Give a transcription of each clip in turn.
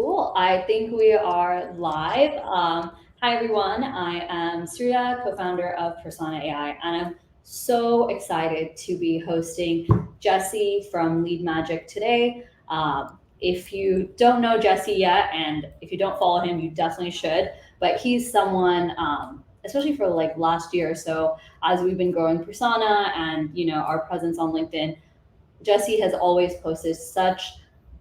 Cool. I think we are live. Hi, everyone. I am Surya, co-founder of Persona AI, and I'm so excited to be hosting Jesse from LeadMagic today. If you don't know Jesse yet, and if you don't follow him, you definitely should. But he's someone, especially for like last year or so, as we've been growing Persona and our presence on LinkedIn. Jesse has always posted such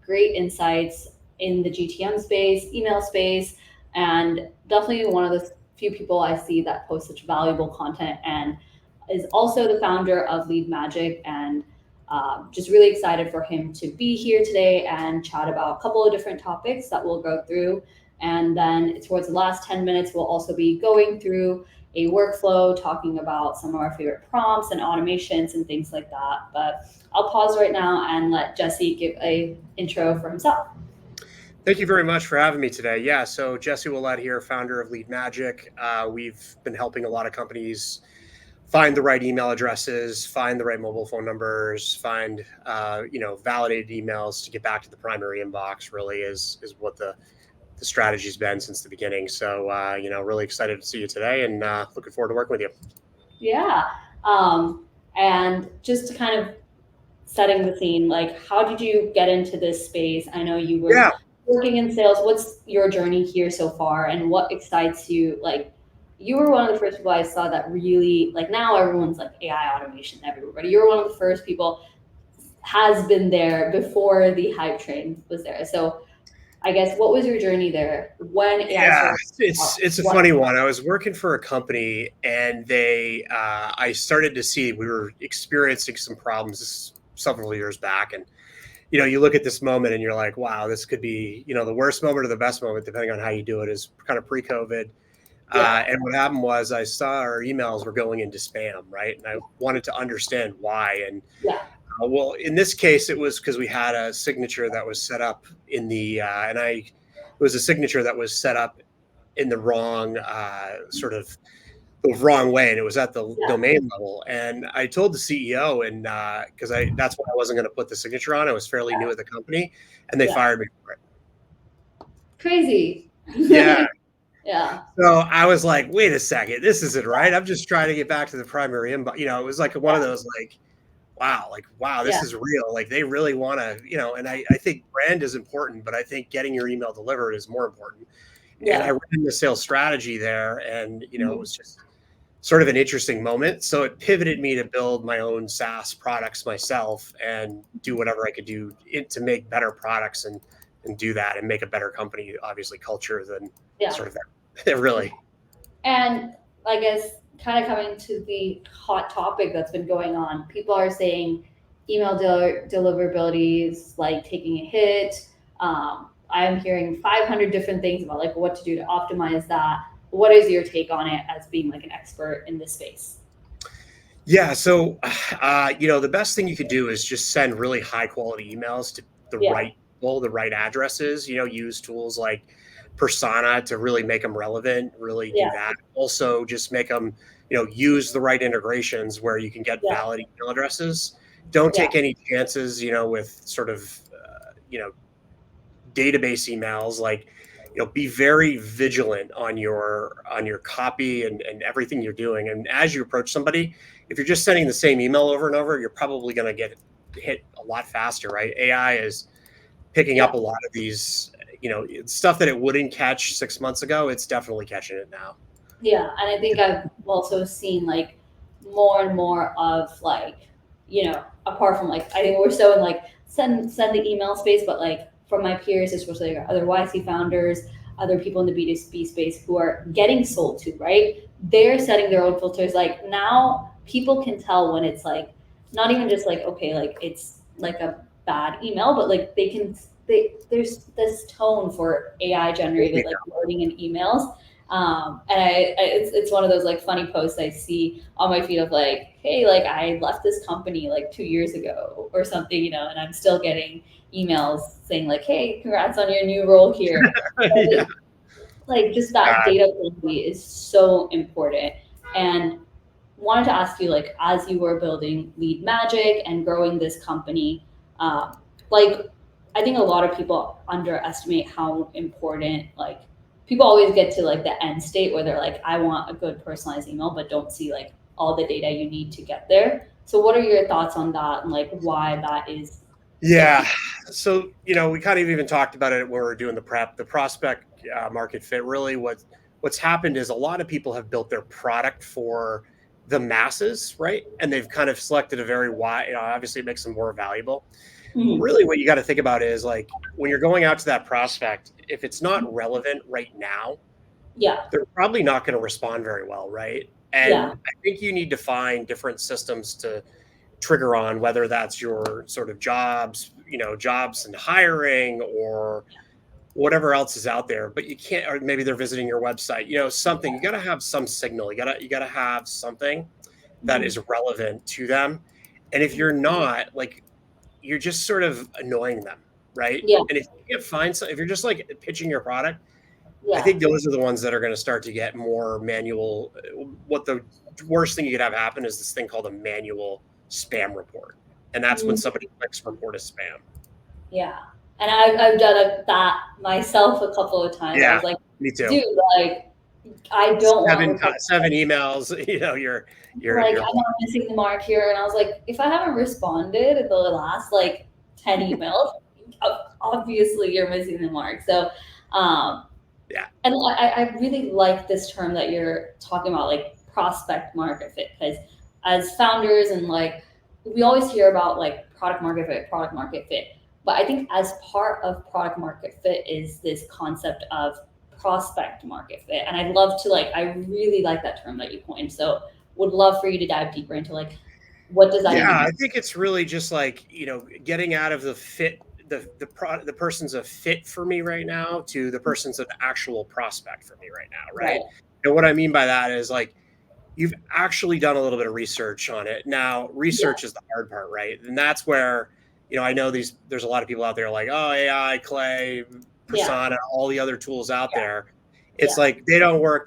great insights in the GTM space, email space, and definitely one of the few people I see that post such valuable content and is also the founder of LeadMagic. And just really excited for him to be here today and chat about a couple of different topics that we'll go through. And then towards the last 10 minutes, we'll also be going through a workflow, talking about some of our favorite prompts and automations and things like that. But I'll pause right now and let Jesse give a intro for himself. Thank you very much for having me today. Yeah, so Jesse Ouellette here, founder of LeadMagic. We've been helping a lot of companies find the right email addresses, find the right mobile phone numbers, find validated emails to get back to the primary inbox. Really is what the strategy's been since the beginning. So really excited to see you today, and looking forward to working with you. Yeah, and just to kind of setting the scene, like how did you get into this space? I know you were working in sales. What's your journey here so far, and what excites you? Like, you were one of the first people I saw that really, like, now everyone's like AI automation everywhere, but you were one of the first people has been there before the hype train was there. So I guess what was your journey there when AI Yeah, started? it's a funny one. I was working for a company, and I started to see we were experiencing some problems several years back, and you look at this moment and you're like, wow, this could be the worst moment or the best moment, depending on how you do it. Is kind of pre-COVID. And what happened was I saw our emails were going into spam, right? And I wanted to understand why. And well, in this case, it was because we had a signature that was set up in the it was a signature that was set up in the wrong sort of the wrong way, and it was at the domain level. And I told the CEO, and because that's why I wasn't going to put the signature on. I was fairly new at the company, and they fired me for it. Crazy. Yeah. Yeah. So I was like, wait a second, this isn't right. I'm just trying to get back to the primary inbox. It was like one of those wow, this is real. Like, they really want to, and I think brand is important, but I think getting your email delivered is more important. And I ran the sales strategy there, and, it was just sort of an interesting moment. So it pivoted me to build my own SaaS products myself and do whatever I could do to make better products and do that and make a better company, obviously culture than sort of that. Really. And I guess kind of coming to the hot topic that's been going on, people are saying email deliverability is like taking a hit. I'm hearing 500 different things about like what to do to optimize that. What is your take on it as being like an expert in this space? Yeah, so the best thing you could do is just send really high quality emails to the right people, the right addresses. Use tools like Persona to really make them relevant, really do that. Also, just make them, use the right integrations where you can get valid email addresses. Don't take any chances, with sort of, database emails. Like, be very vigilant on your copy and everything you're doing. And as you approach somebody, if you're just sending the same email over and over, you're probably going to get hit a lot faster, right? AI is picking up a lot of these, stuff that it wouldn't catch 6 months ago. It's definitely catching it now. Yeah, and I think I've also seen like more and more of like, apart from like, I think we're so in like send the email space, but like from my peers, especially like other YC founders, other people in the B2B space who are getting sold to, right? They're setting their own filters. Like, now people can tell when it's like not even just like, okay, like it's like a bad email, but like there's this tone for AI generated like wording in emails. And it's one of those like funny posts I see on my feed of like, hey, like I left this company like 2 years ago or something, and I'm still getting emails saying like, hey, congrats on your new role here. Like, just that data quality is so important. And wanted to ask you, like, as you were building LeadMagic and growing this company, like, I think a lot of people underestimate how important, like, people always get to like the end state where they're like, I want a good personalized email, but don't see like all the data you need to get there. So what are your thoughts on that, and like why that is so Yeah. key? So, we kind of even talked about it when we were doing the prep, the prospect market fit. Really, what's happened is a lot of people have built their product for the masses, right? And they've kind of selected a very wide, obviously it makes them more valuable. But Mhm. really, what you got to think about is like when you're going out to that prospect, if it's not relevant right now, Yeah, they're probably not going to respond very well, right? And yeah, I think you need to find different systems to trigger on, whether that's your sort of jobs and hiring or whatever else is out there. But you can't, or maybe they're visiting your website, something. You got to have some signal. You got to have something that mhm, is relevant to them. And if you're not, like, you're just sort of annoying them, right? yeah, And if you can't find some, if you're just like pitching your product, I yeah, think those are the ones that are going to start to get more manual. What the worst thing you could have happen is this thing called a manual spam report. And that's when mhm, somebody clicks report as spam. yeah. And I've done that myself a couple of times. I Yeah, was like, me too. dude, like, I don't want report. Seven emails, you're Like, I'm not missing the mark here. And I was like, if I haven't responded in the last like 10 emails, obviously you're missing the mark. So, um, yeah. and I really like this term that you're talking about, like prospect market fit, because as founders and like, we always hear about like product market fit. But I think as part of product market fit is this concept of prospect market fit. And I'd love to like, I really like that term that you coined. So would love for you to dive deeper into like, what does that Yeah, even I mean? think it's really just like, getting out of the fit, the person's a fit for me right now to the person's an actual prospect for me right now, right? Right. And what I mean by that is like you've actually done a little bit of research on it. Now, Yeah. research is the hard part, right? And that's where, I know there's a lot of people out there like, oh, AI, Clay, Yeah. Persona, all the other tools out Yeah. there. It's Yeah. like they don't work.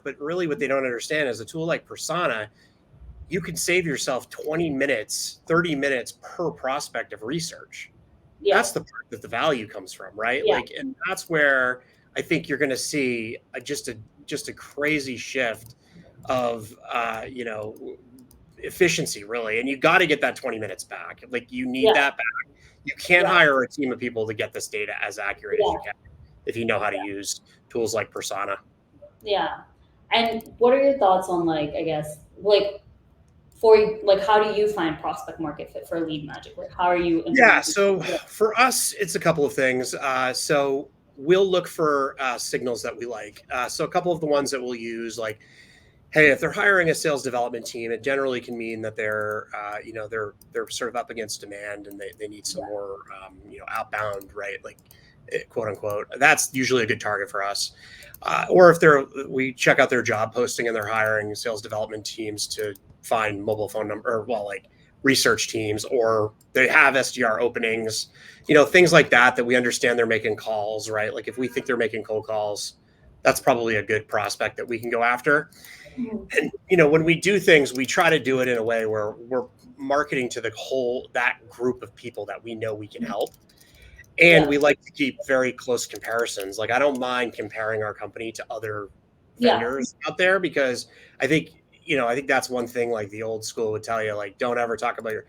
But really what they don't understand is a tool like Persona, you can save yourself 20 minutes, 30 minutes per prospect of research. Yeah. That's the part that the value comes from, right? Yeah. Like, and that's where I think you're going to see just a crazy shift of efficiency, really. And you got to get that 20 minutes back. Like, you need Yeah. that back. You can't Yeah. hire a team of people to get this data as accurate as you Yeah. can if you know how to use tools like Persona. Yeah. And what are your thoughts on like, I guess, like for like how do you find prospect market fit for LeadMagic? Like how are you Yeah. implementing So it? for us, it's a couple of things. So we'll look for signals that we like. So a couple of the ones that we'll use, like, hey, if they're hiring a sales development team, it generally can mean that they're sort of up against demand and they need some Yeah. more outbound, right? Like, quote unquote. That's usually a good target for us. Or if we check out their job posting and they're hiring sales development teams to find mobile phone number, or well, like research teams, or they have SDR openings, things like that, that we understand they're making calls, right? Like if we think they're making cold calls, that's probably a good prospect that we can go after. Mhm. And when we do things, we try to do it in a way where we're marketing to that group of people that we know we can help. And Yeah. we like to keep very close comparisons. Like, I don't mind comparing our company to other Yeah. vendors out there, because I think, I think that's one thing like the old school would tell you, like, don't ever talk about your.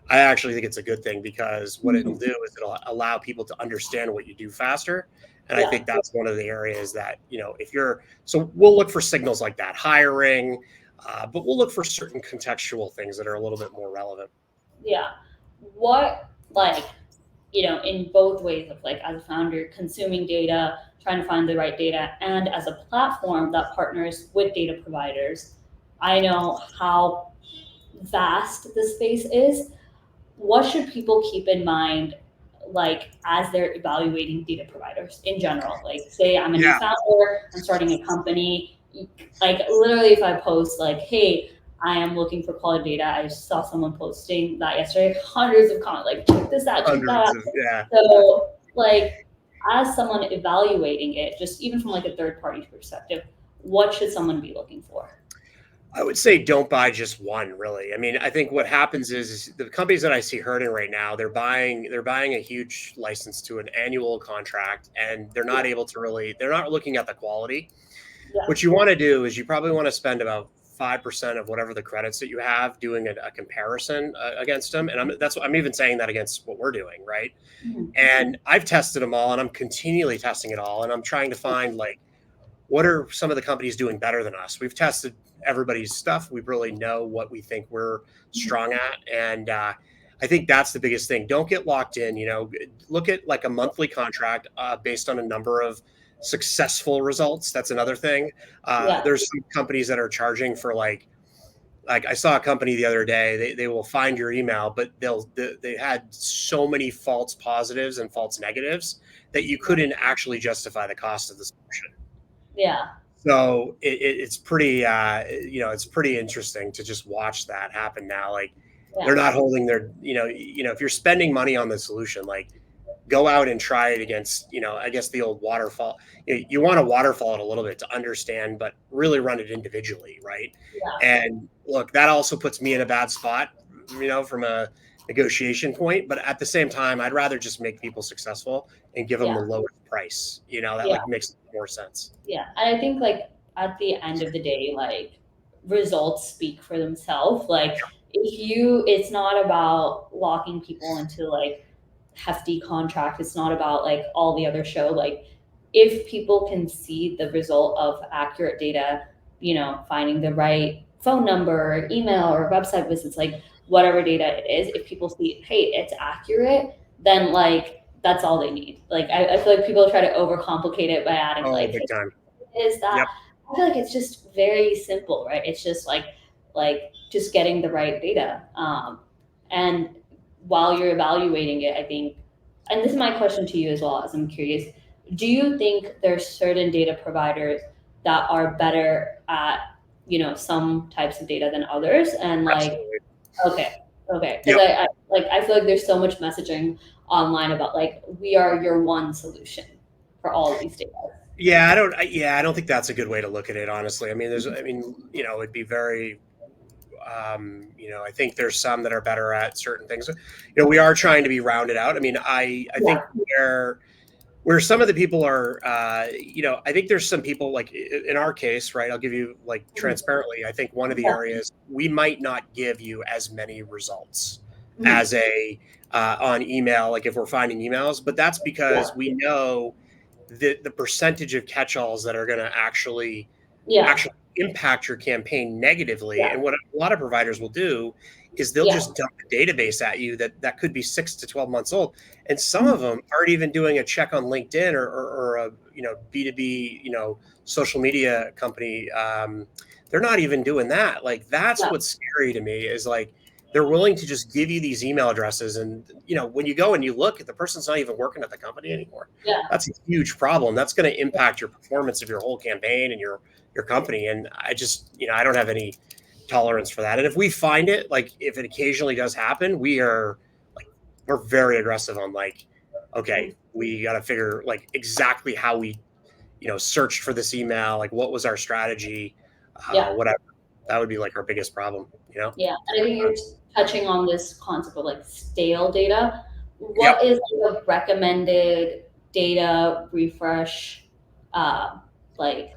I actually think it's a good thing, because what it'll Mhm. do is it'll allow people to understand what you do faster. And I Yeah. think that's one of the areas that, so we'll look for signals like that, hiring, but we'll look for certain contextual things that are a little bit more relevant. Yeah. What like, in both ways of like as a founder consuming data, trying to find the right data, and as a platform that partners with data providers, I know how vast the space is. What should people keep in mind, like as they're evaluating data providers in general? Like, say I'm a new Yeah, founder, I'm starting a company. Like, literally, if I post like, "Hey, I am looking for quality data," I saw someone posting that yesterday. Hundreds of comments, like, "Check this out, check that hundreds out." of, yeah. So, like, as someone evaluating it, just even from like a third party perspective, what should someone be looking for? I would say don't buy just one, really. I mean, I think what happens is the companies that I see hurting right now, they're buying a huge license to an annual contract, and they're not able to really, they're not looking at the quality. Yeah. What you want to do is you probably want to spend about 5% of whatever the credits that you have doing a comparison against them. And I'm even saying that against what we're doing, right? Mhm. And I've tested them all, and I'm continually testing it all, and I'm trying to find like what are some of the companies doing better than us. We've tested everybody's stuff. We really know what we think we're strong at, and I think that's the biggest thing. Don't get locked in. Look at like a monthly contract based on a number of successful results. That's another thing. Yeah. There's some companies that are charging for like I saw a company the other day. They will find your email, but they had so many false positives and false negatives that you couldn't actually justify the cost of the solution. Yeah. So it's pretty, it's pretty interesting to just watch that happen now. Like they're Yeah. not holding their, if you're spending money on the solution, like go out and try it against, I guess the old waterfall. You want to waterfall it a little bit to understand, but really run it individually, right? Yeah. And look, that also puts me in a bad spot, from a negotiation point. But at the same time, I'd rather just make people successful and give them Yeah. the lowest price. That Yeah. like makes more sense. Yeah. And I think like at the end of the day, like results speak for themselves. Like it's not about locking people into like hefty contract. It's not about like all the other show. Like if people can see the result of accurate data, finding the right phone number, email, or website visits, like whatever data it is, if people see, hey, it's accurate, then like that's all they need. Like I feel like people try to overcomplicate it by adding Oh, like, hey, big time. is that Yep. I feel like it's just very simple, right? It's just like just getting the right data. And while you're evaluating it, I think, and this is my question to you as well, as I'm curious, do you think there's certain data providers that are better at, some types of data than others? And like, Absolutely. okay, okay, because Yep. I feel like there's so much messaging online about like we are your one solution for all of these data. Yeah, I don't think that's a good way to look at it, honestly. It'd be very, I think there's some that are better at certain things. We are trying to be rounded out. I think Yeah. where some of the people are, I think there's some people like in our case, right? I'll give you like Mhm. transparently. I think one of the Yeah. areas we might not give you as many results Mhm. as a on email, like if we're finding emails, but that's Yeah. because we know the percentage of catch-alls that are going to Yeah. actually impact your campaign negatively. Yeah. And what a lot of providers will do is they'll Yeah. just dump a database at you that could be 6 to 12 months old. And some Mhm. of them aren't even doing a check on LinkedIn or a B2B social media company. They're not even doing that. Like that's Yeah. what's scary to me is like they're willing to just give you these email addresses, and when you go and you look, the person's not even working at the company anymore. Yeah. That's a huge problem. That's going to impact your performance of your whole campaign and your company. And I just, I don't have any tolerance for that. And if we find it, like if it occasionally does happen, we're very aggressive on like, okay, Mhm. we got to figure like exactly how we, searched for this email, like what was our strategy, Yeah. whatever. That would be like our biggest problem. Yeah. And I think you're touching on this concept of like stale data. Yep. What is like, a recommended data refresh uh, like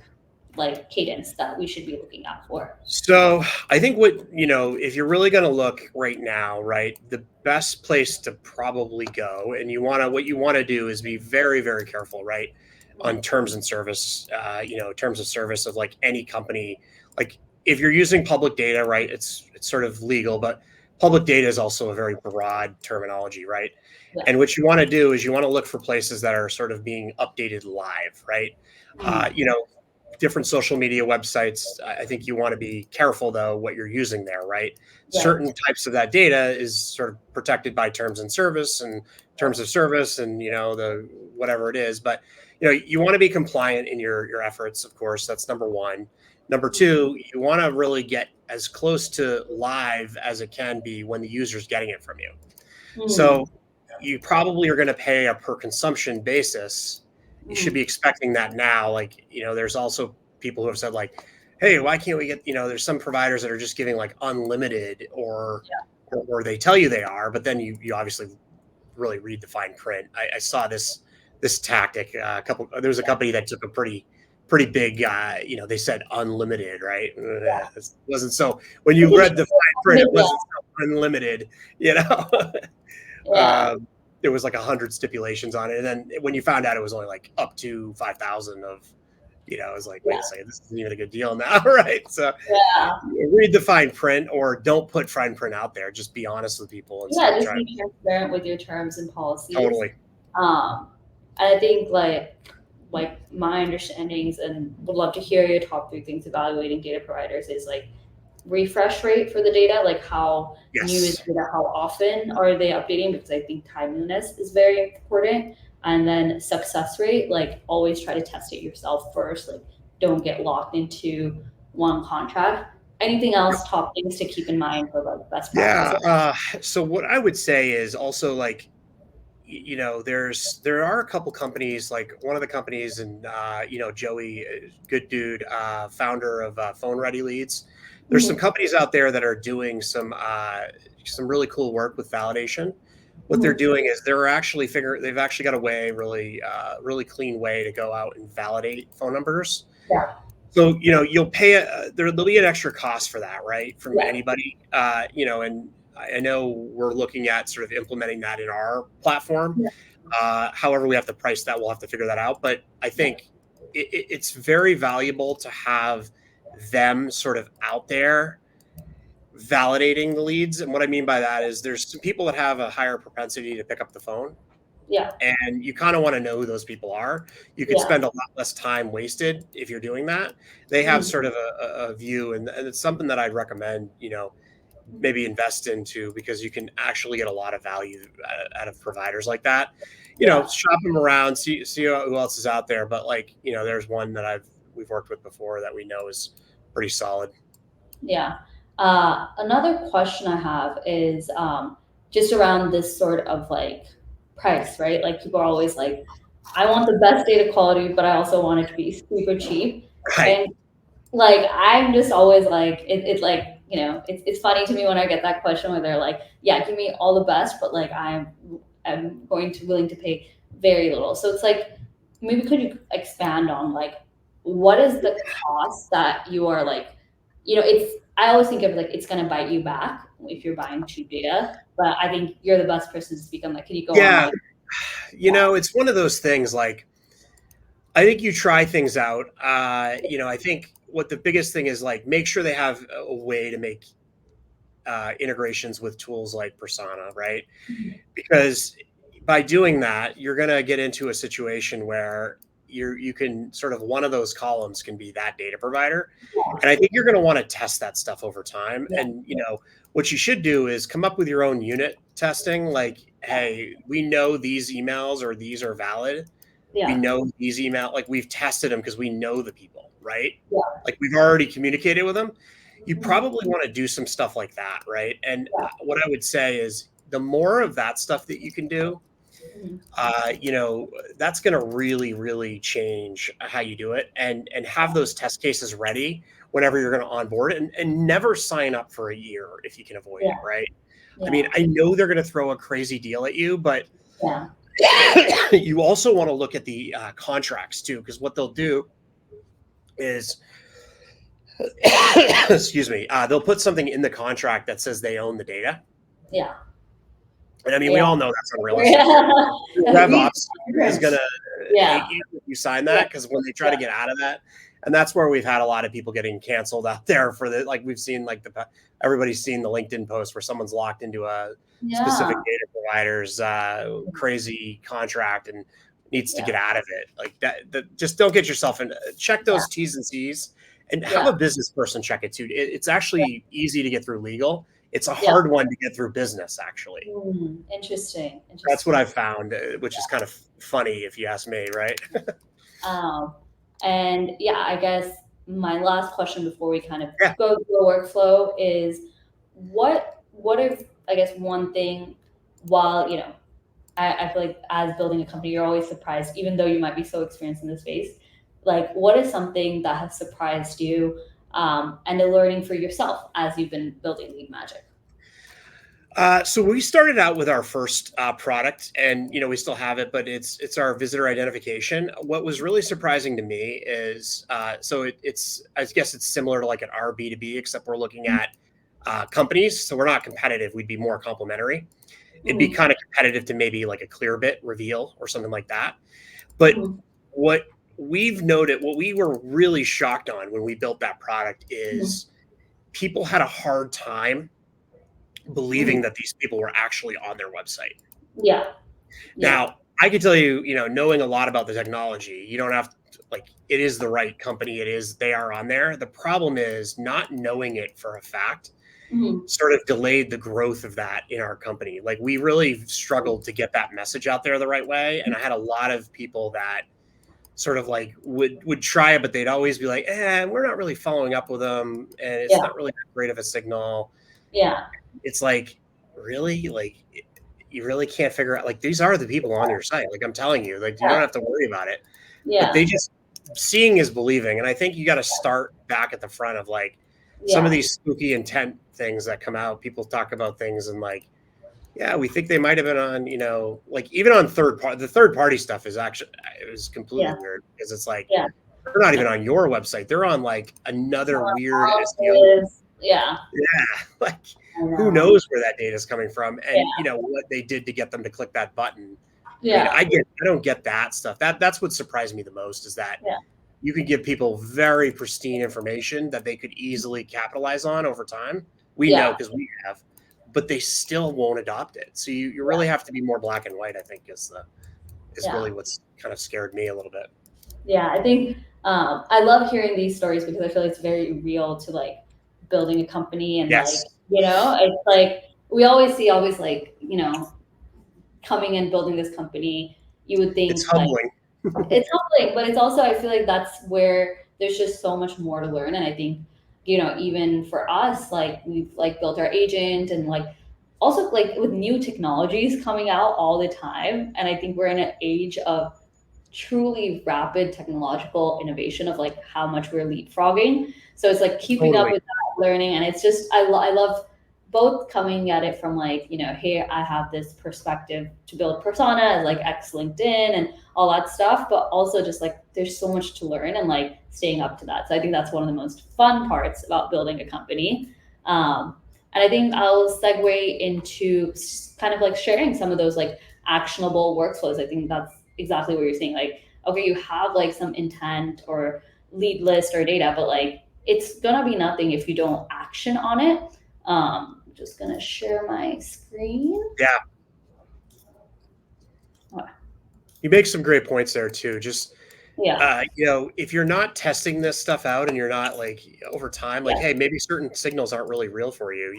cadence that we should be looking out for? So I think if you're really going to look right now, right, the best place to probably go, and what you want to do is be very, very careful, right, on terms and service, terms of service of like any company. Like if you're using public data, right, it's sort of legal, but public data is also a very broad terminology, right? Yeah. And what you want to do is you want to look for places that are sort of being updated live, right? Mhm. You know, different social media websites. I think you want to be careful though what you're using there, right? Right. Certain types of that data is sort of protected by terms and service and terms of service and the whatever it is. But you want to be compliant in your efforts, of course. That's number one. Number two, you want to really get as close to live as it can be when the user's getting it from you. Mhm. So you probably are going to pay a per consumption basis. You should Mhm. be expecting that now. Like, there's also people who have said like, hey, why can't we get, there's some providers that are just giving like unlimited Yeah. or they tell you they are, but then you obviously really read the fine print. I saw this tactic. There was a company that took a pretty big. They said unlimited, right? It wasn't so. When you read the fine print, it Yeah. wasn't so unlimited. You know, Yeah. there was like 100 stipulations on it, and then when you found out it was only like up to 5,000 of. I was like, wait Yeah. a second, this isn't even a good deal now, right? So Yeah. read the fine print or don't put fine print out there. Just be honest with people instead Yeah, of just trying. be transparent with your terms and policies. Totally. I think like my understandings, and would love to hear your top three things evaluating data providers is like refresh rate for the data, like how new is Yes. data, how often are they updating, because I think timeliness is very important. And then success rate, like always try to test it yourself first, like don't get locked into one contract. Anything else, top things to keep in mind for like best Yeah. practices? So what I would say is also like, there are a couple companies, like one of the companies, and Joey, good dude, founder of Phone Ready Leads. There's some Mhm. companies out there that are doing some really cool work with validation. What they're Mhm. doing is they've actually got a way, really clean way to go out and validate phone numbers. Yeah. So you'll pay there'll be an extra cost for that, right? From Yeah. anybody, and I know we're looking at sort of implementing that in our platform. Yeah. However, we have to price that. We'll have to figure that out. But I Yeah. think it's very valuable to have them sort of out there validating the leads. And what I mean by that is there's some people that have a higher propensity to pick up the phone, Yeah. and you kind of want to know who those people are. You could Yeah. spend a lot less time wasted if you're doing that. They have Mhm. sort of a view, and it's something that I'd recommend, maybe invest into, because you can actually get a lot of value out of providers like that. Yeah. Shop them around, see who else is out there. But like, there's one that we've worked with before that we know is pretty solid. Yeah. Another question I have is just around this sort of like price, right? Like people are always like, I want the best data quality, but I also want it to be super cheap. Right. And like I'm just always like it's like it's funny to me when I get that question where they're like, yeah, give me all the best, but like I'm going to willing to pay very little. So it's like, maybe could you expand on like what is the cost that you are like, it's, I always think of like it's gonna bite you back if you're buying cheap data, but I think you're the best person to speak on that. Can you go on Yeah. like, yeah, It's one of those things. Like, I think you try things out. I think what the biggest thing is, like, make sure they have a way to make integrations with tools like Persona, right? Because by doing that, you're going to get into a situation where you can sort of, one of those columns can be that data provider, and I think you're going to want to test that stuff over time. yeah, And what you should do is come up with your own unit testing. Like, hey, we know these emails or these are valid. We yeah, know these email, like we've tested them because we know the people, right? yeah, Like we've already communicated with them. You mhm, probably want to do some stuff like that, right? And yeah, what I would say is the more of that stuff that you can do, mhm, uh, you know, that's going to really, really change how you do it, and have those test cases ready whenever you're going to onboard it, and never sign up for a year if you can avoid yeah, it, right? I mean, yeah, I know they're going to throw a crazy deal at you, but yeah, you also want to look at the contracts too, because what they'll do is, excuse me, they'll put something in the contract that says they own the data. yeah, And I mean, we yeah. all know that's unrealistic. Your Yeah. Read RevOps is going to hate yeah, you if you sign yeah, that, because when they try yeah, to get out of that, and that's where we've had a lot of people getting canceled out there for the, like we've seen, like everybody's seen the LinkedIn post where someone's locked into a specific yeah, data provider's crazy contract and needs to yeah, get out of it. Like that just don't get yourself in. Check yeah, those T's and C's, and have yeah, a business person check it too. It's actually easy to get through legal. It's a yeah. hard one to get through business, actually. Interesting, That's what interesting. I've found, which is kind of funny if you ask me, right? Um, and yeah, I guess my last question before we kind of Yeah. go through the workflow is what if, I guess, one thing, while I feel like as building a company, you're always surprised, even though you might be so experienced in the space. Like, what is something that has surprised you and the learning for yourself as you've been building LeadMagic? So we started out with our first product, and we still have it, but it's our visitor identification. What was really surprising to me is it's I guess it's similar to like an R B2B, except we're looking at companies. So we're not competitive; we'd be more complementary. It'd be Mm-hmm. kind of competitive to maybe like a Clearbit reveal or something like that. But Mm-hmm. what we've noted, what we were really shocked on when we built that product Mm-hmm. is people had a hard time Mm-hmm. believing that these people were actually on their website. Yeah. Yeah. Now, I can tell you, knowing a lot about the technology, you don't have to, like, it is the right company. They are on there. The problem is not knowing it for a fact Mm-hmm. sort of delayed the growth of that in our company. Like, we really struggled to get that message out there the right way. And I had a lot of people that sort of like would try it, but they'd always be like, we're not really following up with them. And it's Yeah. not really that great of a signal. Yeah. It's like, really? Like, you really can't figure out, like, these are the people on your site. Like, I'm telling you, like, you don't Yeah. have to worry about it. But Yeah. they just, seeing is believing. And I think you got to start back at the front of like some of Yeah. these spooky intent things that come out. People talk about things and like, yeah, we think they might have been on, like even on the third party stuff is actually, it was completely Yeah. weird because it's like, Yeah. they're not even on your website. They're on like another weird SEO. Houses. Yeah. Yeah. Like, I who know. knows where that data is coming from Yeah. and what they did to get them to click that button. I mean, Yeah. I don't get that stuff. That's what surprised me the most is that Yeah. you can give people very pristine information that they could easily capitalize on over time. We know Yeah. because we have, but they still won't adopt it. So you really have to be more black and white, I think, is Yeah. really what's kind of scared me a little bit. Yeah. I think I love hearing these stories because I feel like it's very real to like building a company and like, Yes. it's like we always see always like, coming and building this company, you would It's think like humbling. it's humbling, but it's also I feel like that's where there's just so much more to learn. And I think, even for us, like we've like built our agent and like also like with new technologies coming out all the time. And I think we're in an age of truly rapid technological innovation of like how much we're leapfrogging. So it's like keeping up Totally. with that learning. And it's just, I love both coming at it from like, hey, I have this perspective to build persona as like ex LinkedIn and all that stuff, but also just like there's so much to learn and like staying up to that. So I think that's one of the most fun parts about building a company. And I think I'll segue into kind of like sharing some of those like actionable workflows. I think that's exactly what you're saying. Like, okay, you have like some intent or lead list or data, but like it's gonna be nothing if you don't action on it. I'm just gonna share my screen. Yeah. Okay. You make some great points there too. Just Yeah, if you're not testing this stuff out and you're not like over time, like, yeah, hey, maybe certain signals aren't really real for you.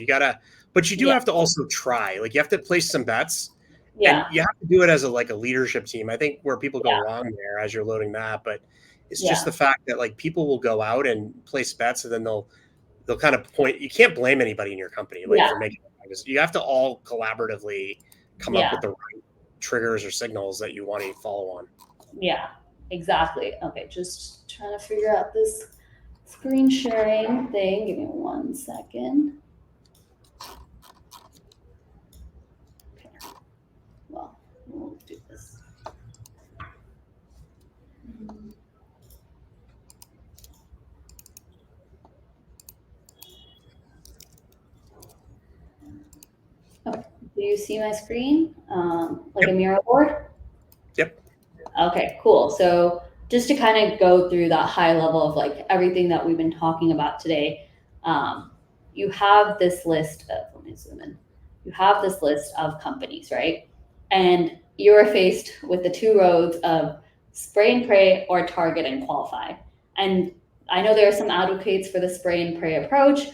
But you do yeah, have to also try. Like, you have to place some bets, and yeah, you have to do it as a leadership team. I think where people go yeah, wrong there as you're loading that, but it's just yeah, the fact that like people will go out and place bets, and then they'll kind of point. You can't blame anybody in your company like yeah, for making. You have to all collaboratively come up yeah, with the right triggers or signals that you want to follow on. yeah, exactly. Okay, just trying to figure out this screen sharing thing. Give me 1 second. Okay, well, we'll do this. Okay, do you see my screen? Like a Yep. mural board? Yep. Okay, cool. So just to kind of go through that high level of like everything that we've been talking about today, you have this list of, let me zoom in. You have this list of companies, right? And you're faced with the two roads of spray and pray or target and qualify. And I know there are some advocates for the spray and pray approach,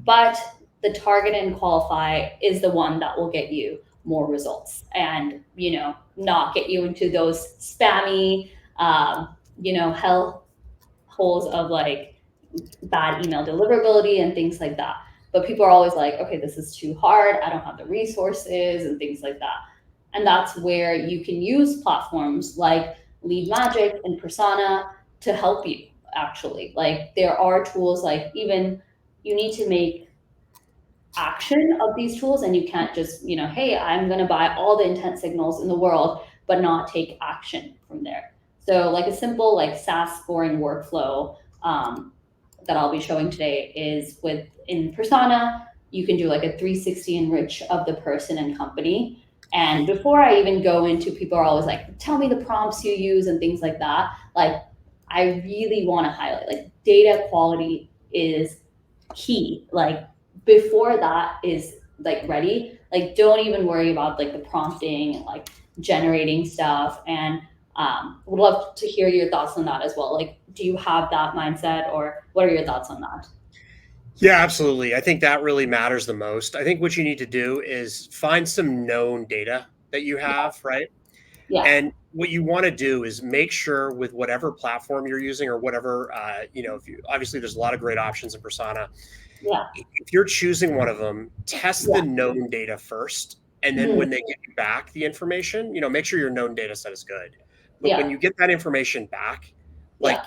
but the target and qualify is the one that will get you more results and not get you into those spammy hell holes of like bad email deliverability and things like that. But people are always like, okay, this is too hard, I don't have the resources and things like that. And that's where you can use platforms like LeadMagic and Persona to help you. actually. Like there are tools, like even you need to make action of these tools, and you can't just, hey, I'm going to buy all the intent signals in the world but not take action from there. So like a simple like SaaS scoring workflow that I'll be showing today is in Persona. You can do like a 360 enrich of the person and company. And before I even go into, people are always like, tell me the prompts you use and things like that. Like, I really want to highlight like data quality is key. Like, before that is like ready, like, don't even worry about like the prompting and like generating stuff. And would love to hear your thoughts on that as well. Like, do you have that mindset, or what are your thoughts on that? Yeah, absolutely. I think that really matters the most. I think what you need to do is find some known data that you have, right? Yeah, And what you want to do is make sure with whatever platform you're using or whatever, if you obviously there's a lot of great options in Persona. yeah, If you're choosing one of them, test yeah, the known data first. And then mm, when they give you back the information, make sure your known data set is good. But when yeah, you get that information back, yeah, like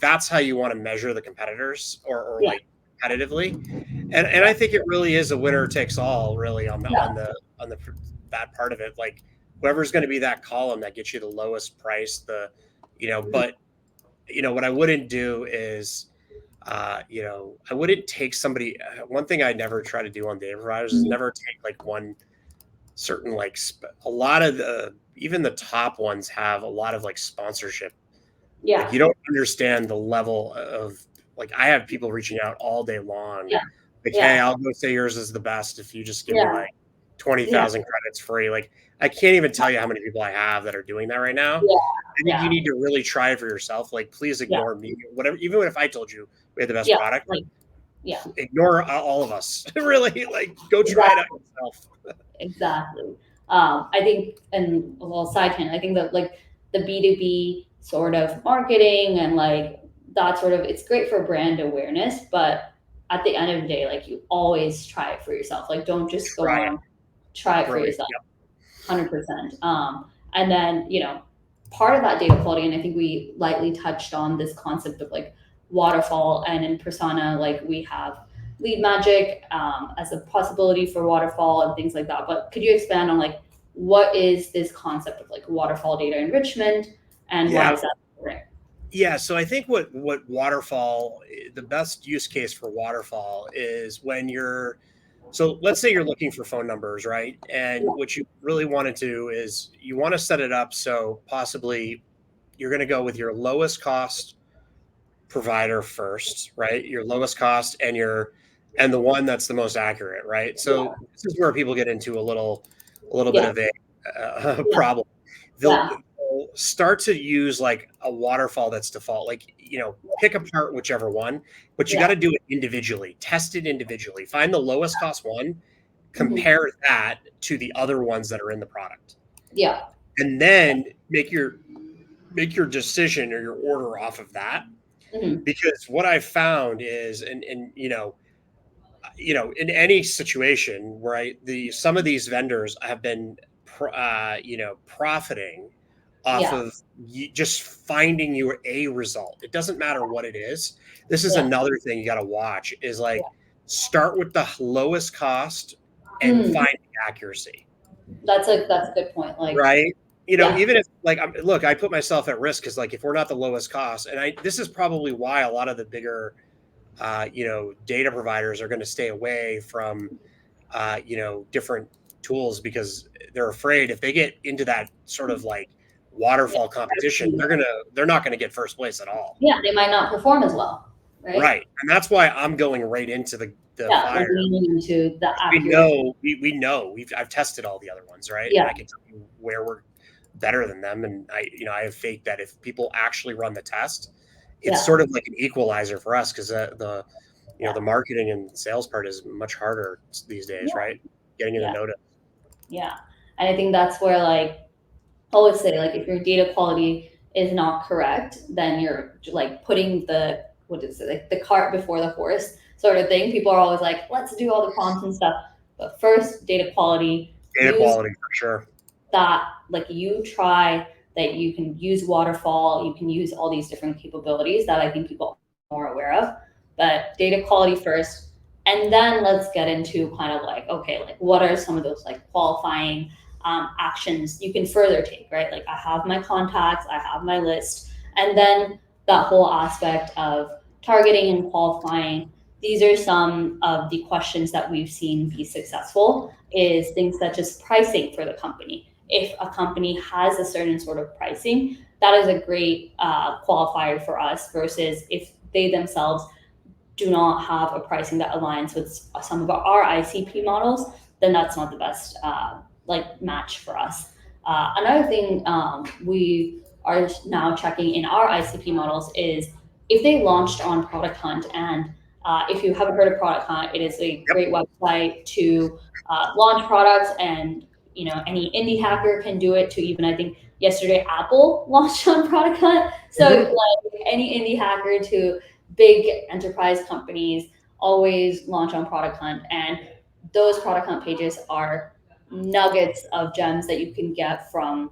that's how you want to measure the competitors or yeah, like competitively. And I think it really is a winner takes all really yeah, on the that part of it. Like whoever's going to be that column that gets you the lowest price, mm, but what I wouldn't do is I wouldn't take somebody. One thing I never try to do on data providers is mm, never take like one certain a lot of even the top ones have a lot of like sponsorship. Like yeah, you don't understand the level of like I have people reaching out all day long, yeah, like, hey, yeah, I'll go say yours is the best if you just give me yeah, like twenty yeah, thousand credits free. Like I can't even tell you how many people I have that are doing that right now. yeah, I think you yeah, need to really try it for yourself. Like, please yeah, ignore me. Whatever, even if I told you we had the best yeah, product, like, yeah, ignore all of us. Really, like, go try it out exactly, yourself. exactly. I think, and a little side tangent, I think that like the B2B sort of marketing and like that sort of, it's great for brand awareness, but at the end of the day, like you always try it for yourself. Like, don't just go Try it. on, try it for Brilliant. yourself. Yep. 100%. And then, part of that data quality, and I think we lightly touched on this concept of like waterfall, and in Persona, like we have LeadMagic as a possibility for waterfall and things like that. But could you expand on like what is this concept of like waterfall data enrichment, and why Yeah. is that important? Yeah. So I think what waterfall, the best use case for waterfall is when you're so let's say you're looking for phone numbers, right? And Yeah, what you really want to do is you want to set it up so possibly you're going to go with your lowest cost provider first, right? Your lowest cost and the one that's the most accurate, right? So yeah, this is where people get into a little bit yeah, of a yeah, problem. They'll, yeah, they'll start to use like a waterfall that's default, like pick apart whichever one, but you got yeah, to do it individually, test it individually, find the lowest cost one, hmm, compare that to the other ones that are in the product, yeah, and then make your decision or your order off of that. hmm, Because what I've found is, and in any situation where some of these vendors have been, profiting off yeah, of just finding you a result. It doesn't matter what it is. This is yeah, another thing you got to watch is yeah. like start with the lowest cost and Hmm. find the accuracy, That's a good point. Like, right? yeah, Even if like look, I put myself at risk because like if we're not the lowest cost, and this is probably why a lot of the bigger data providers are going to stay away from, different tools because they're afraid if they get into that sort of like waterfall competition, they're not going to get first place at all. yeah, they might not perform as well, right? Right. And that's why I'm going right into the Yeah, like fire. leaning into the We accuracy. know, we know I've tested all the other ones, right? And Yeah, I can tell you where we're better than them. And I have faith that if people actually run the test, it's yeah, sort of like an equalizer for us because yeah, the marketing and sales part is much harder these days, yeah, right? Getting in the yeah, notice. yeah. And I think that's where like I always say, like, if your data quality is not correct, then you're like putting the what is it, like the cart before the horse sort of thing. People are always like, let's do all the prompts and stuff, but first, data quality. Data Use quality for sure. that, like, you try that you can use waterfall, you can use all these different capabilities that I think people are more aware of. But data quality first, and then let's get into kind of like, okay, like what are some of those like qualifying actions you can further take, right? Like I have my contacts, I have my list, and then that whole aspect of targeting and qualifying. These are some of the questions that we've seen be successful, is things such as pricing for the company. If a company has a certain sort of pricing, that is a great qualifier for us, versus if they themselves do not have a pricing that aligns with some of our ICP models, then that's not the best like match for us. Another thing we are now checking in our ICP models is if they launched on Product Hunt. And if you haven't heard of Product Hunt, it is a Yep. great website to launch products, and any indie hacker can do it. To even, I think yesterday Apple launched on Product Hunt, so Mm-hmm. like any indie hacker to big enterprise companies always launch on Product Hunt, and those Product Hunt pages are nuggets of gems that you can get from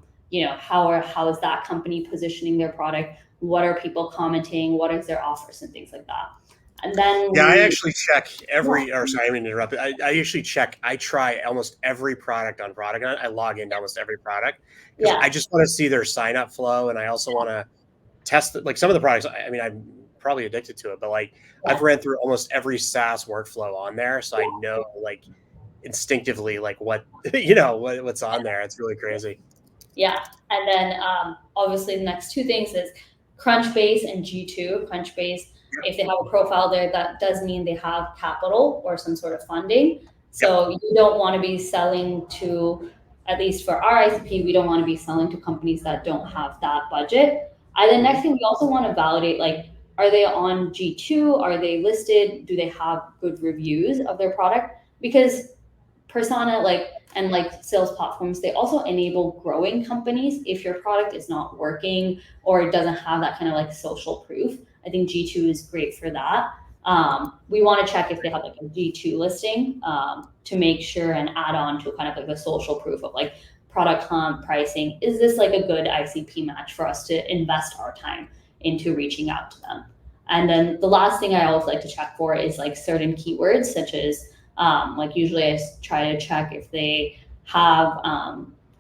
how is that company positioning their product, what are people commenting, what is their offers, and things like that. And then Yeah, I we actually check yeah every, or sorry, I mean to interrupt. I usually check, I try almost every product on Product Hunt. I log into almost every product because I yeah just want to see their sign up flow. And I also want to test it. Like some of the products, I mean, I'm probably addicted to it, but like I've yeah ran through almost every SaaS workflow on there. So I yeah know like instinctively, like what, what's on there. It's really crazy. Yeah, and then obviously the next two things is Crunchbase and G2. Crunchbase, if they have a profile there, that does mean they have capital or some sort of funding. Yep. So you don't want to be selling to, at least for our ICP, we don't want to be selling to companies that don't have that budget. And then Mhm. next thing, we also want to validate, like, are they on G2? Are they listed? Do they have good reviews of their product? Because Persona, like, and like sales platforms, they also enable growing companies. If your product is not working or it doesn't have that kind of like social proof, I think G2 is great for that. We want to check if they have like a G2 listing, to make sure and add on to kind of like the social proof of like product hunt pricing. Is this like a good ICP match for us to invest our time into reaching out to them? And then the last thing I always like to check for is like certain keywords, such as like usually I try to check if they have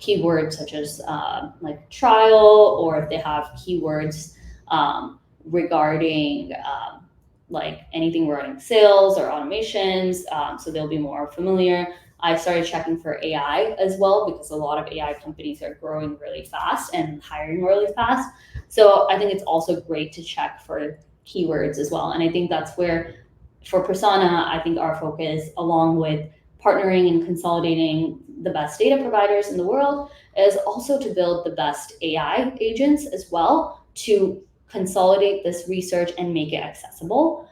keywords such as like trial, or if they have keywords regarding like anything regarding sales or automations. So they'll be more familiar. I started checking for AI as well, because a lot of AI companies are growing really fast and hiring really fast. So I think it's also great to check for keywords as well. And I think that's where, for Persona, I think our focus, along with partnering and consolidating the best data providers in the world, is also to build the best AI agents as well, to consolidate this research and make it accessible.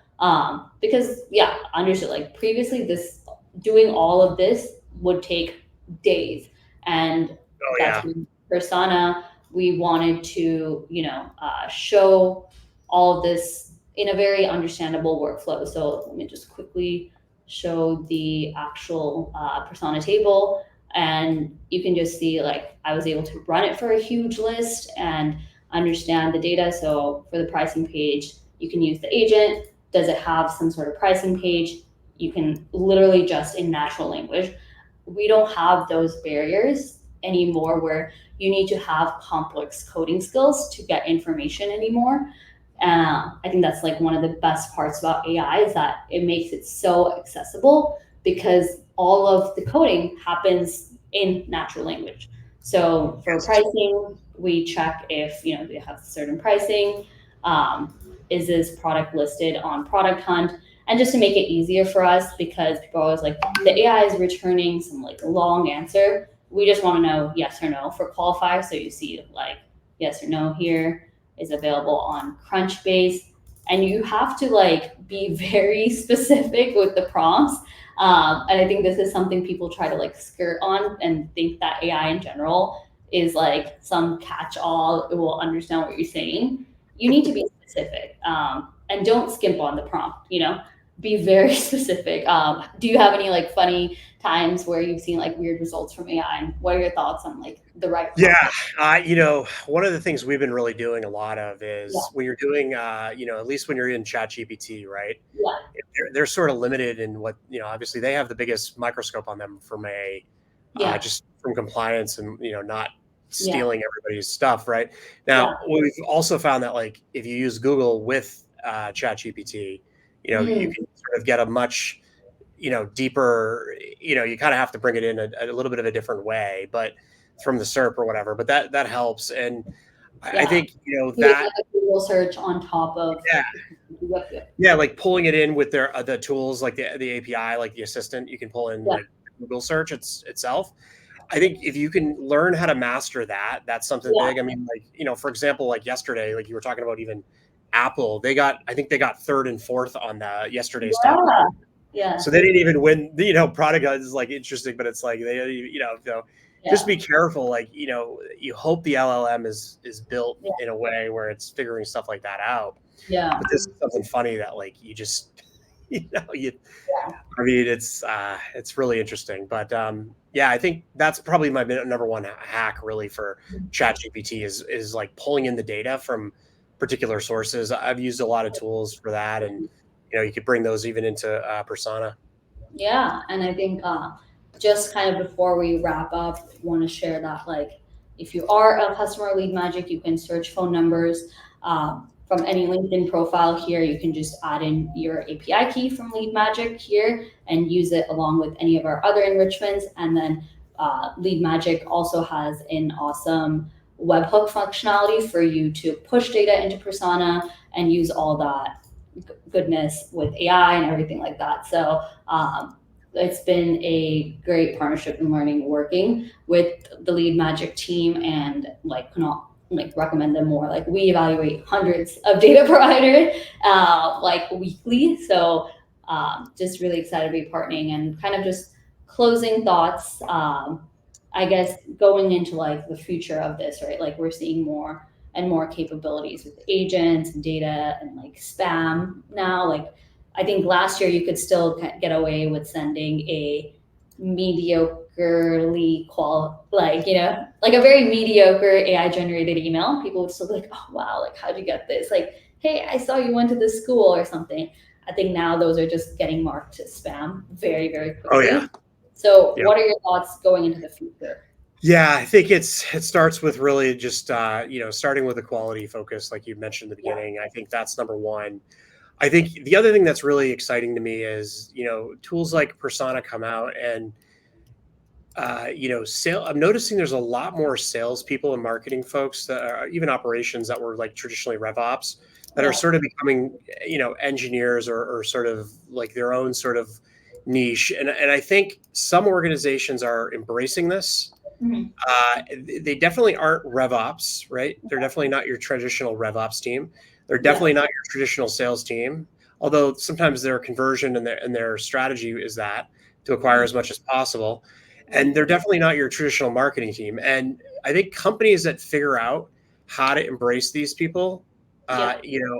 Because yeah, understood. Like previously, this doing all of this would take days, and Oh that's yeah. when Persona, we wanted to show all of this in a very understandable workflow. So let me just quickly show the actual Persona table, and you can just see like I was able to run it for a huge list and understand the data. So for the pricing page, you can use the agent. Does it have some sort of pricing page? You can literally just in natural language. We don't have those barriers anymore where you need to have complex coding skills to get information anymore. I think that's like one of the best parts about AI, is that it makes it so accessible, because all of the coding happens in natural language. So for Yes. pricing, we check if they have certain pricing. Is this product listed on Product Hunt? And just to make it easier for us, because people are always like, the AI is returning some like long answer. We just want to know yes or no for qualifiers. So you see like yes or no here is available on Crunchbase, and you have to like be very specific with the prompts. And I think this is something people try to like skirt on and think that AI in general is like some catch-all. It will understand what you're saying. You need to be specific, and don't skimp on the prompt. Be very specific. Do you have any like funny times where you've seen like weird results from AI, and what are your thoughts on like the right Yeah, process? one of the things we've been really doing a lot of Yeah, is when you're doing, at least when you're in ChatGPT, right? yeah, They're sort of limited in what, obviously they have the biggest microscope on them from yeah, just from compliance and, not yeah, stealing everybody's stuff, right? yeah. Now, we've also found that like if you use Google with ChatGPT, you Mm, can sort of get a much, deeper, you kind of have to bring it in a little bit of a different way, but from the SERP or whatever, but that helps. And I yeah. think, Do it like a Google search on top of. yeah, Yep, yep. yeah, like pulling it in with their the tools like the API, like the assistant, you can pull in Yeah, like Google search itself. I think if you can learn how to master that, that's something yeah, big. I mean, like, for example, like yesterday, like you were talking about even Apple, I think they got third and fourth on the yesterday's top yeah, product. yeah, So they didn't even win. Product is like interesting, but it's like so just yeah, be careful. Like, you hope the LLM is built yeah, in a way where it's figuring stuff like that out. yeah, But this is something funny that like you just you yeah. I mean, it's really interesting, but yeah, I think that's probably my number one hack really for ChatGPT is like pulling in the data from particular sources. I've used a lot of tools for that, and you could bring those even into Persona. Yeah, and I think just kind of before we wrap up, want to share that like if you are a customer of LeadMagic, you can search phone numbers from any LinkedIn profile here. You can just add in your API key from LeadMagic here and use it along with any of our other enrichments. And then LeadMagic also has an awesome webhook functionality for you to push data into Persona and use all that goodness with AI and everything like that. So it's been a great partnership and learning working with the LeadMagic team, and like cannot like recommend them more. Like we evaluate hundreds of data providers like weekly. So just really excited to be partnering, and kind of just closing thoughts. I guess going into like the future of this, right? Like we're seeing more and more capabilities with agents and data and like spam now. Like I think last year you could still get away with sending a mediocrely like like a very mediocre AI generated email. People would still be like, oh wow, like how'd you get this? Like, hey, I saw you went to this school or something. I think now those are just getting marked as spam very, very Oh yeah, quickly. So yeah, what are your thoughts going into the future? yeah. I think it starts with really just starting with a quality focus, like you mentioned in the Yeah, beginning. I think that's number one. I think the other thing that's really exciting to me is, tools like Persona come out and, I'm noticing there's a lot more salespeople and marketing folks that are even operations that were like traditionally rev ops that are yeah, sort of becoming, engineers or sort of like their own sort of niche. And I think some organizations are embracing this. mhm, uh, they definitely aren't rev ops, right? They're definitely not your traditional rev ops team. They're yeah, definitely not your traditional sales team. Although sometimes their conversion and their strategy is that to acquire mhm, as much as possible, and they're definitely not your traditional marketing team. And I think companies that figure out how to embrace these people, yeah,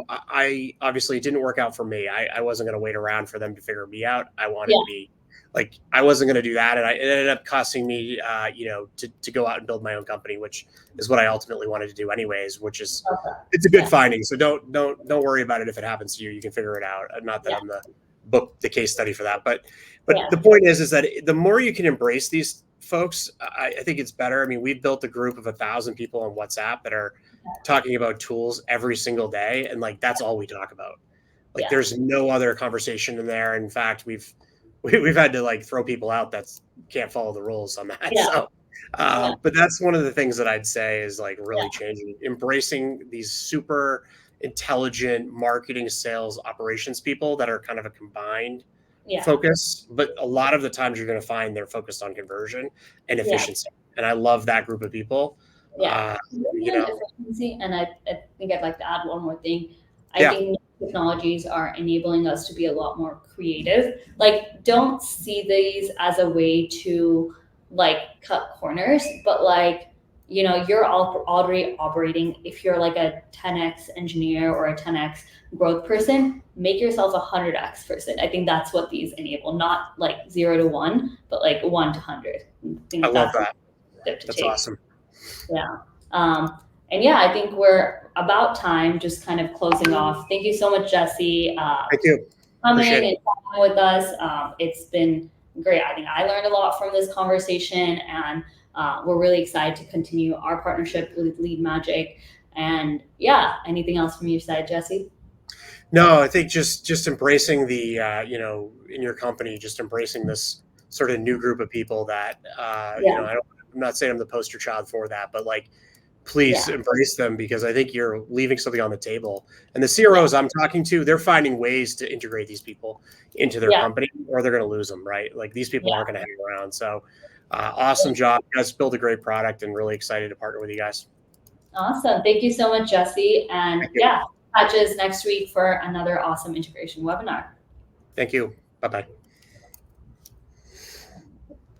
I obviously it didn't work out for me. I wasn't going to wait around for them to figure me out. I wanted yeah, to be like I wasn't going to do that, and it ended up costing me, to go out and build my own company, which is what I ultimately wanted to do, anyways. Which is okay, it's a good yeah, finding, so don't worry about it if it happens to you. You can figure it out. Not that yeah, I'm the case study for that, but yeah, the point is that the more you can embrace these folks, I think it's better. I mean, we've built a group of 1,000 people on WhatsApp that are talking about tools every single day, and like that's all we talk about. Like yeah, there's no other conversation in there. In fact, we've had to like throw people out that can't follow the rules on that. yeah, So, yeah, but that's one of the things that I'd say is like really yeah, changing, embracing these super intelligent marketing, sales, operations people that are kind of a combined yeah, focus. But a lot of the times you're going to find they're focused on conversion and yeah, efficiency. And I love that group of people. yeah. Uh, you Conversion know, efficiency, and I think I'd like to add one more thing. I yeah, think new technologies are enabling us to be a lot more creative. Like, don't see these as a way to like cut corners, but like you're already operating. If you're like a 10x engineer or a 10x growth person, make yourself a 100x person. I think that's what these enable, not like 0 to 1, but like 1 to 100. I I think love that's that. the step to That's take. awesome. Yeah. And yeah, I think we're about time, just kind of closing off. Thank you so much, Jesse, Thank you. coming Appreciate and it. talking with us. It's been great. I think I learned a lot from this conversation, and we're really excited to continue our partnership with LeadMagic. And yeah, anything else from your side, Jesse? No, I think just embracing the in your company, just embracing this sort of new group of people that Yeah, I'm not saying I'm the poster child for that, but like please yeah, embrace them because I think you're leaving something on the table. And the yeah, CROs I'm talking to, they're finding ways to integrate these people into their yeah, company, or they're going to lose them, right? Like these people yeah. aren't going to hang around. So, awesome job, you guys built a great product, and really excited to partner with you guys. Awesome. Thank you so much, Jesse. And Thank you. yeah, catch us next week for another awesome integration webinar. Thank you. Bye bye.